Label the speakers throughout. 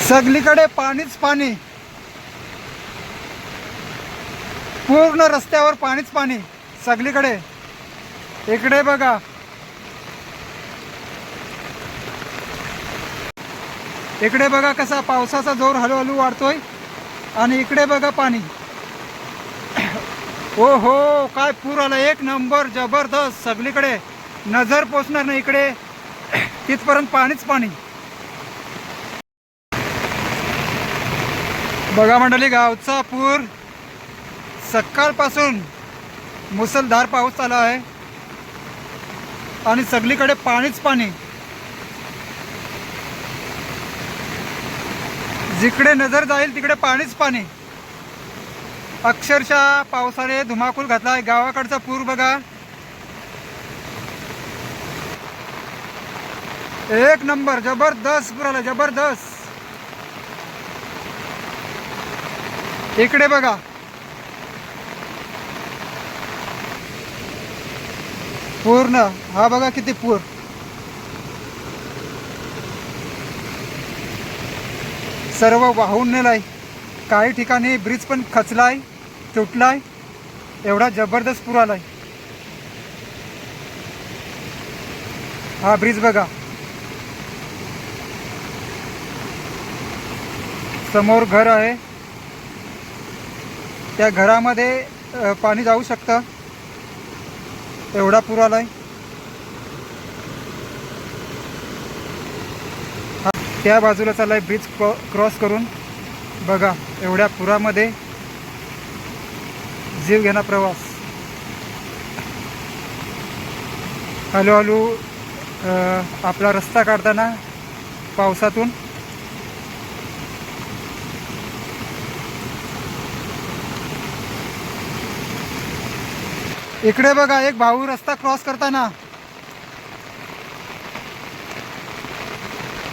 Speaker 1: सगळीकडे पाणीच पाणी, पूर्ण रस्त्यावर पाणीच पाणी सगळीकडे. इकडे बघा, इकडे बघा कसा पावसाचा जोर हळूहळू वाढतोय आणि इकडे बघा पाणी. ओ हो, काय पूर आला, एक नंबर जबरदस्त. सगळीकडे नजर पोचणार नाही इकडे, तिथपर्यंत पाणीच पाणी. बघा मंडळी, गावचा पूर. सकाळपासून मुसळधार पाऊस चालू आहे आणि सगळीकडे पाणीच पाणी. जिकडे नजर जाईल तिकडे पाणीच पाणी. अक्षरशः पावसाने धुमाकूळ घातलाय. गावाकडचा पूर बघा, एक नंबर जबरदस्त पूर आला, जबरदस्त. इकडे बघा, पूर्ण हा बघा किती पूर. सर्व वाहून नेलाय. काही ठिकाणी ब्रिज पण खचलाय, तुटलाय. एवढा जबरदस्त पूर आलाय. हा ब्रिज बघा, समोर घर आहे, त्या घरामध्ये पाणी जाऊ शकतं, एवढा पूर आलाय. त्या बाजूला चाललाय ब्रिज क्रॉस करून. बघा एवढ्या पुरामध्ये जीव घेणा प्रवास. हळूहळू आपला रस्ता काढताना पावसातून. इकडे बघा, एक भाऊ रस्ता क्रॉस करताना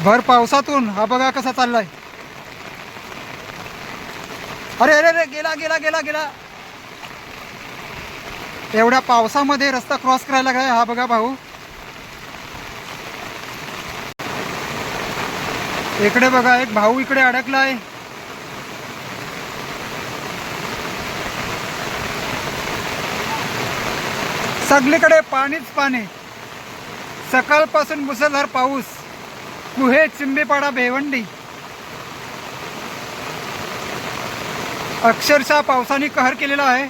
Speaker 1: भर पावसातून. हा बघा कसा चाललाय. अरे अरे अरे, गेला गेला गेला गेला. एवढ्या पावसामध्ये रस्ता क्रॉस करायला लागलाय हा बघा भाऊ. इकडे बघा, एक भाऊ इकडे अडकलाय. सगळीकडे पाणीच पाणी. सकाळपासून मुसळधार पाऊस. कुहे, चिंबीपाडा, भिवंडी. अक्षरशः पावसाने कहर केलेला आहे.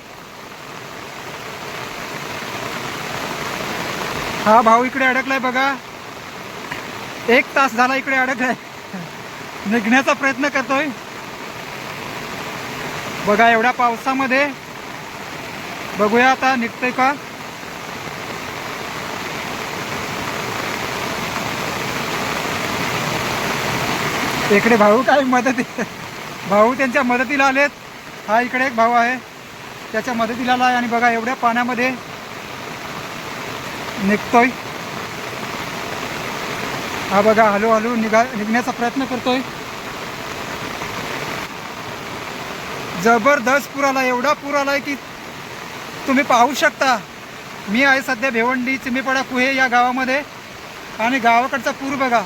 Speaker 1: हा भाऊ इकडे अडकलाय बघा. 1 तास झाला इकडे अडकलाय. निघण्याचा प्रयत्न करतोय. बघा एवढ्या पावसामध्ये. बघूया आता निघतोय का. इकडे भाऊ काय भाऊ त्यांच्या मदतीला आलेत. हा इकडे एक भाऊ आहे, त्याच्या मदतीला आलाय आणि बघा एवढ्या पाण्यामध्ये निघतोय. हा बघा हळूहळू निघण्याचा प्रयत्न करतोय. जबरदस्त पूर आला. एवढा पूर आलाय की तुम्ही पाहू शकता. मी आहे सध्या भिवंडी, चिंबीपाडा, कुहे या गावामध्ये आणि गावाकडचा पूर बघा.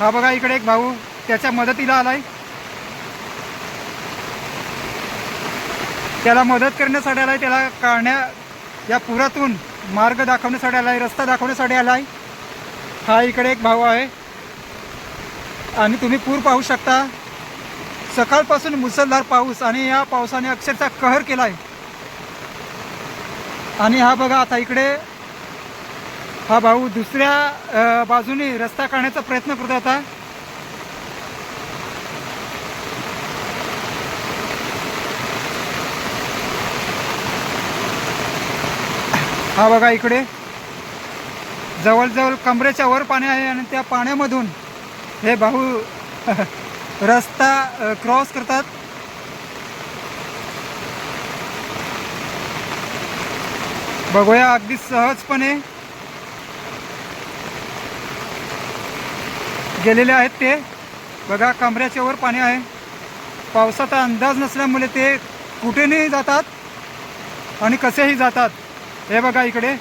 Speaker 1: हा बघा इकडे एक भाऊ त्याच्या मदतीला आलाय. त्याला मदत करण्यासाठी आलाय, त्याला या पुरातून मार्ग दाखवण्यासाठी आलाय, रस्ता दाखवण्यासाठी आलाय. हा इकडे एक भाऊ आहे आणि तुम्ही पूर पाहू शकता. सकाळपासून मुसळधार पाऊस आणि या पावसाने अक्षरशः कहर केलाय. आणि हा बघा आता इकडे हा भाऊ दुसऱ्या बाजूने रस्ता काढण्याचा प्रयत्न करतो आता. हा बघा इकडे जवळजवळ कमरेच्या वर पाणी आहे आणि त्या पाण्यामधून हे भाऊ रस्ता क्रॉस करतात. बघूया, अगदी सहजपणे गेलेले आहेत ते. बघा कमरेच्या वर पाणी आहे. पावसाचा अंदाज नसल्यामुळे ते कुठेही जातात आणि कसेही जातात. हे बघा इकडे